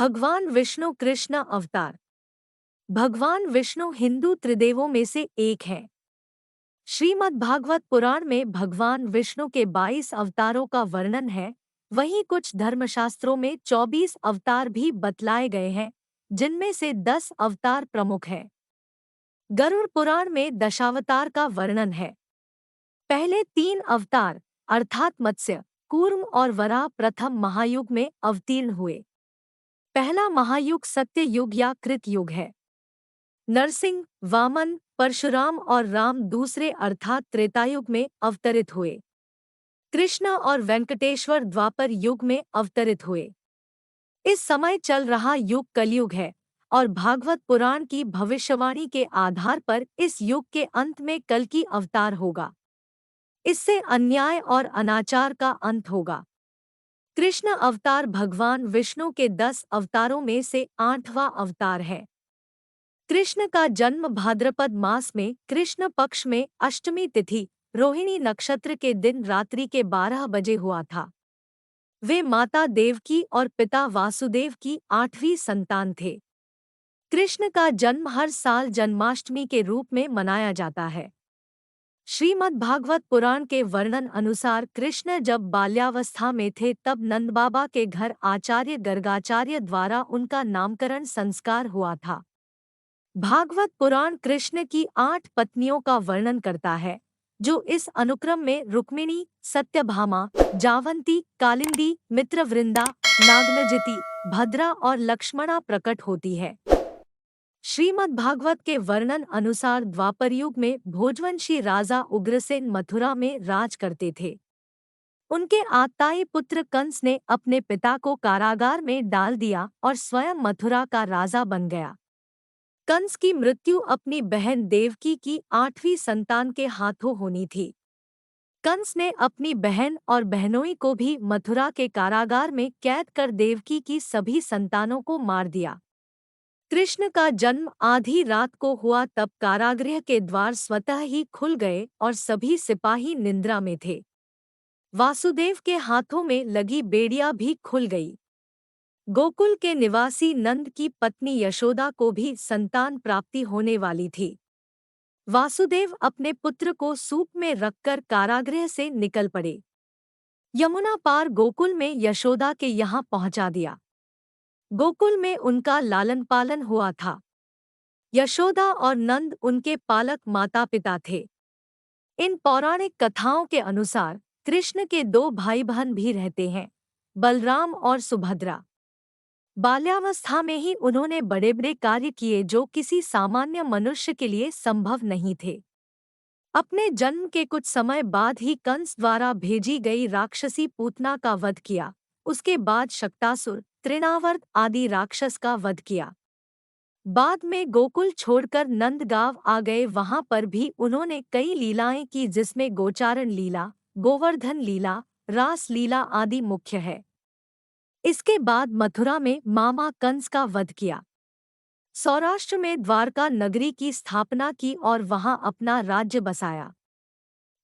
भगवान विष्णु कृष्ण अवतार। भगवान विष्णु हिंदू त्रिदेवों में से एक हैं। श्रीमद् भागवत पुराण में भगवान विष्णु के 22 अवतारों का वर्णन है। वहीं कुछ धर्मशास्त्रों में 24 अवतार भी बतलाए गए हैं, जिनमें से 10 अवतार प्रमुख हैं। गरुड़ पुराण में दशावतार का वर्णन है। पहले 3 अवतार अर्थात मत्स्य, कूर्म और वराह प्रथम महायुग में अवतीर्ण हुए। पहला महायुग सत्य युग या कृत युग है। नरसिंह, वामन, परशुराम और राम दूसरे अर्थात त्रेतायुग में अवतरित हुए। कृष्ण और वेंकटेश्वर द्वापर युग में अवतरित हुए। इस समय चल रहा युग कलयुग है और भागवत पुराण की भविष्यवाणी के आधार पर इस युग के अंत में कल्कि अवतार होगा। इससे अन्याय और अनाचार का अंत होगा। कृष्ण अवतार भगवान विष्णु के 10 अवतारों में से 8वां अवतार है। कृष्ण का जन्म भाद्रपद मास में कृष्ण पक्ष में अष्टमी तिथि रोहिणी नक्षत्र के दिन रात्रि के 12 बजे हुआ था। वे माता देवकी और पिता वासुदेव की 8वीं संतान थे। कृष्ण का जन्म हर साल जन्माष्टमी के रूप में मनाया जाता है। श्रीमद् भागवत पुराण के वर्णन अनुसार कृष्ण जब बाल्यावस्था में थे तब नंदबाबा के घर आचार्य गर्गाचार्य द्वारा उनका नामकरण संस्कार हुआ था। भागवत पुराण कृष्ण की 8 पत्नियों का वर्णन करता है, जो इस अनुक्रम में रुक्मिणी, सत्यभामा, जावंती, कालिंदी, मित्रवृंदा, नागनजिति, भद्रा और लक्ष्मणा प्रकट होती है। श्रीमद् भागवत के वर्णन अनुसार द्वापर युग में भोजवंशी राजा उग्रसेन मथुरा में राज करते थे। उनके आताई पुत्र कंस ने अपने पिता को कारागार में डाल दिया और स्वयं मथुरा का राजा बन गया। कंस की मृत्यु अपनी बहन देवकी की 8वीं संतान के हाथों होनी थी। कंस ने अपनी बहन और बहनोई को भी मथुरा के कारागार में कैद कर देवकी की सभी संतानों को मार दिया। कृष्ण का जन्म आधी रात को हुआ तब कारागृह के द्वार स्वतः ही खुल गए और सभी सिपाही निद्रा में थे। वासुदेव के हाथों में लगी बेड़ियां भी खुल गई। गोकुल के निवासी नंद की पत्नी यशोदा को भी संतान प्राप्ति होने वाली थी। वासुदेव अपने पुत्र को सूप में रखकर कारागृह से निकल पड़े। यमुना पार गोकुल में यशोदा के यहाँ पहुँचा दिया। गोकुल में उनका लालन पालन हुआ था। यशोदा और नंद उनके पालक माता पिता थे। इन पौराणिक कथाओं के अनुसार कृष्ण के 2 भाई बहन भी रहते हैं, बलराम और सुभद्रा। बाल्यावस्था में ही उन्होंने बड़े बड़े कार्य किए जो किसी सामान्य मनुष्य के लिए संभव नहीं थे। अपने जन्म के कुछ समय बाद ही कंस द्वारा भेजी गई राक्षसी पूतना का वध किया। उसके बाद शक्तासुर, तृणावर्त आदि राक्षस का वध किया। बाद में गोकुल छोड़कर नंदगांव आ गए। वहां पर भी उन्होंने कई लीलाएं की, जिसमें गोचारण लीला, गोवर्धन लीला, रास लीला आदि मुख्य है। इसके बाद मथुरा में मामा कंस का वध किया। सौराष्ट्र में द्वारका नगरी की स्थापना की और वहां अपना राज्य बसाया।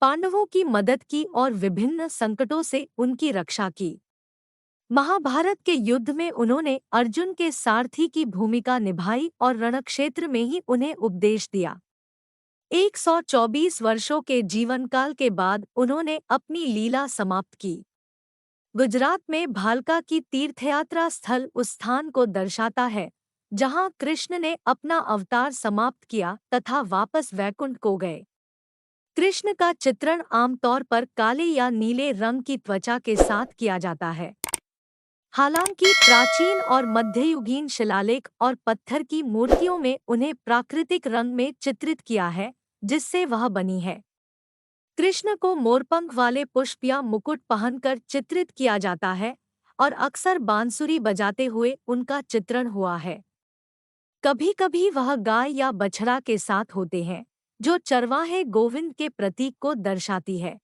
पांडवों की मदद की और विभिन्न संकटों से उनकी रक्षा की। महाभारत के युद्ध में उन्होंने अर्जुन के सारथी की भूमिका निभाई और रणक्षेत्र में ही उन्हें उपदेश दिया। 124 वर्षों के जीवनकाल के बाद उन्होंने अपनी लीला समाप्त की। गुजरात में भालका की तीर्थयात्रा स्थल उस स्थान को दर्शाता है जहां कृष्ण ने अपना अवतार समाप्त किया तथा वापस वैकुंठ को गए। कृष्ण का चित्रण आमतौर पर काले या नीले रंग की त्वचा के साथ किया जाता है। हालांकि प्राचीन और मध्ययुगीन शिलालेख और पत्थर की मूर्तियों में उन्हें प्राकृतिक रंग में चित्रित किया है, जिससे वह बनी है। कृष्ण को मोरपंख वाले पुष्प या मुकुट पहनकर चित्रित किया जाता है और अक्सर बांसुरी बजाते हुए उनका चित्रण हुआ है। कभी-कभी वह गाय या बछड़ा के साथ होते हैं, जो चरवाहे गोविंद के प्रतीक को दर्शाती है।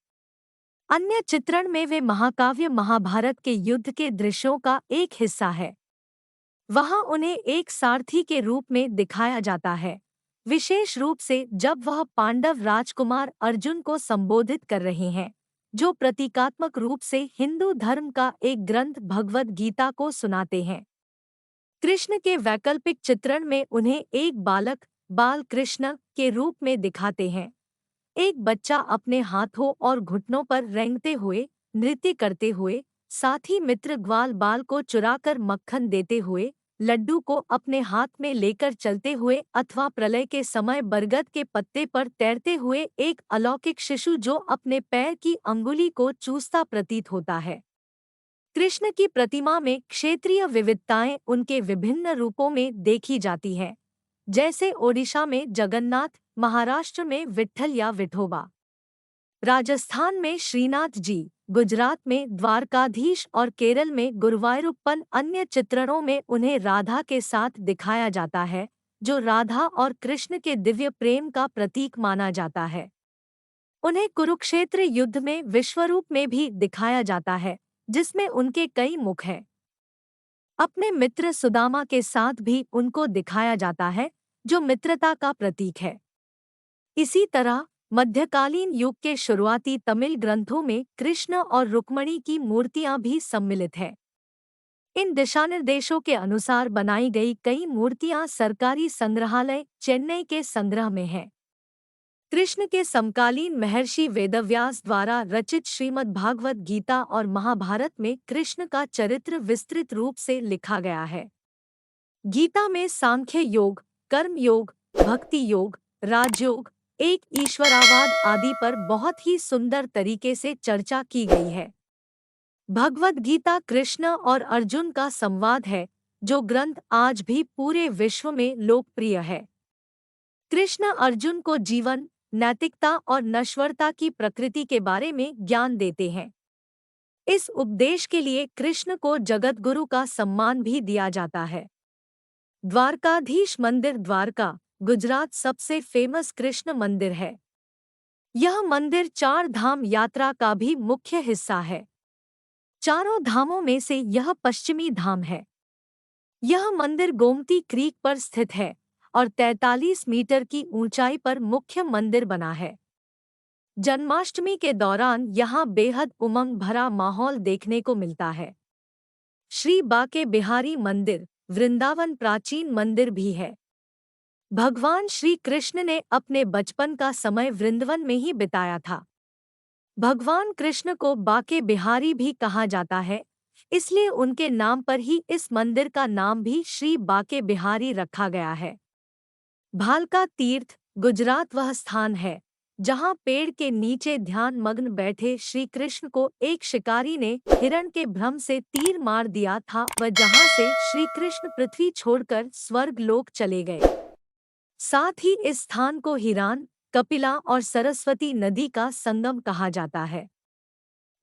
अन्य चित्रण में वे महाकाव्य महाभारत के युद्ध के दृश्यों का एक हिस्सा है। वहां उन्हें एक सारथी के रूप में दिखाया जाता है, विशेष रूप से जब वह पांडव राजकुमार अर्जुन को संबोधित कर रहे हैं, जो प्रतीकात्मक रूप से हिंदू धर्म का एक ग्रंथ भगवद गीता को सुनाते हैं। कृष्ण के वैकल्पिक चित्रण में उन्हें एक बालक बाल कृष्ण के रूप में दिखाते हैं। एक बच्चा अपने हाथों और घुटनों पर रेंगते हुए नृत्य करते हुए, साथ ही मित्र ग्वाल बाल को चुराकर मक्खन देते हुए, लड्डू को अपने हाथ में लेकर चलते हुए अथवा प्रलय के समय बरगद के पत्ते पर तैरते हुए एक अलौकिक शिशु जो अपने पैर की अंगुली को चूसता प्रतीत होता है। कृष्ण की प्रतिमा में क्षेत्रीय विविधताएं उनके विभिन्न रूपों में देखी जाती हैं, जैसे ओडिशा में जगन्नाथ, महाराष्ट्र में विट्ठल या विठोबा, राजस्थान में श्रीनाथ जी, गुजरात में द्वारकाधीश और केरल में गुरुवायूरप्पन। अन्य चित्रणों में उन्हें राधा के साथ दिखाया जाता है, जो राधा और कृष्ण के दिव्य प्रेम का प्रतीक माना जाता है। उन्हें कुरुक्षेत्र युद्ध में विश्वरूप में भी दिखाया जाता है, जिसमें उनके कई मुख हैं। अपने मित्र सुदामा के साथ भी उनको दिखाया जाता है, जो मित्रता का प्रतीक है। इसी तरह मध्यकालीन युग के शुरुआती तमिल ग्रंथों में कृष्ण और रुक्मिणी की मूर्तियां भी सम्मिलित हैं। इन दिशानिर्देशों के अनुसार बनाई गई कई मूर्तियां सरकारी संग्रहालय चेन्नई के संग्रह में हैं। कृष्ण के समकालीन महर्षि वेदव्यास द्वारा रचित श्रीमद् भागवत गीता और महाभारत में कृष्ण का चरित्र विस्तृत रूप से लिखा गया है। गीता में सांख्य योग, कर्म योग, भक्ति योग, राजयोग, एक ईश्वरावाद आदि पर बहुत ही सुंदर तरीके से चर्चा की गई है। भगवद गीता कृष्ण और अर्जुन का संवाद है, जो ग्रंथ आज भी पूरे विश्व में लोकप्रिय है। कृष्ण अर्जुन को जीवन, नैतिकता और नश्वरता की प्रकृति के बारे में ज्ञान देते हैं। इस उपदेश के लिए कृष्ण को जगतगुरु का सम्मान भी दिया जाता है। द्वारकाधीश मंदिर द्वारका, गुजरात सबसे फेमस कृष्ण मंदिर है। यह मंदिर 4 धाम यात्रा का भी मुख्य हिस्सा है। चारों धामों में से यह पश्चिमी धाम है। यह मंदिर गोमती क्रीक पर स्थित है और 43 मीटर की ऊंचाई पर मुख्य मंदिर बना है। जन्माष्टमी के दौरान यहाँ बेहद उमंग भरा माहौल देखने को मिलता है। श्री बाके बिहारी मंदिर, वृंदावन प्राचीन मंदिर भी है। भगवान श्री कृष्ण ने अपने बचपन का समय वृंदावन में ही बिताया था। भगवान कृष्ण को बाके बिहारी भी कहा जाता है, इसलिए उनके नाम पर ही इस मंदिर का नाम भी श्री बाके बिहारी रखा गया है। भालका तीर्थ, गुजरात वह स्थान है जहां पेड़ के नीचे ध्यान मग्न बैठे श्री कृष्ण को एक शिकारी ने हिरण के भ्रम से तीर मार दिया था व जहां से श्री कृष्ण पृथ्वी छोड़कर स्वर्ग लोक चले गए। साथ ही इस स्थान को हिरान, कपिला और सरस्वती नदी का संगम कहा जाता है।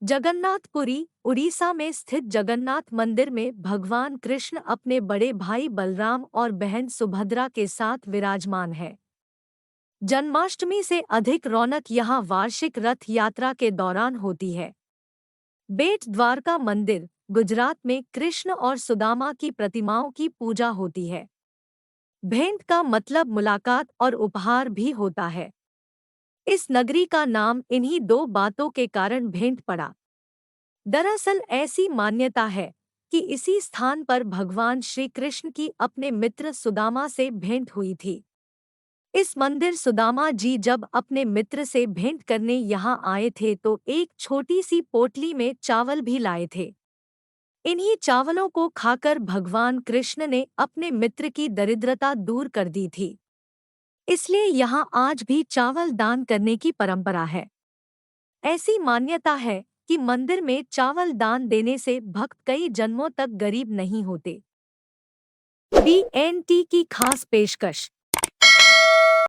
जगन्नाथपुरी, उड़ीसा में स्थित जगन्नाथ मंदिर में भगवान कृष्ण अपने बड़े भाई बलराम और बहन सुभद्रा के साथ विराजमान है। जन्माष्टमी से अधिक रौनक यहाँ वार्षिक रथ यात्रा के दौरान होती है। बेट द्वारका मंदिर, गुजरात में कृष्ण और सुदामा की प्रतिमाओं की पूजा होती है। भेंट का मतलब मुलाकात और उपहार भी होता है। इस नगरी का नाम इन्हीं 2 बातों के कारण भेंट पड़ा। दरअसल ऐसी मान्यता है कि इसी स्थान पर भगवान श्री कृष्ण की अपने मित्र सुदामा से भेंट हुई थी। इस मंदिर सुदामा जी जब अपने मित्र से भेंट करने यहाँ आए थे तो एक छोटी सी पोटली में चावल भी लाए थे। इन्हीं चावलों को खाकर भगवान कृष्ण ने अपने मित्र की दरिद्रता दूर कर दी थी। इसलिए यहाँ आज भी चावल दान करने की परंपरा है। ऐसी मान्यता है कि मंदिर में चावल दान देने से भक्त कई जन्मों तक गरीब नहीं होते। BNT की खास पेशकश।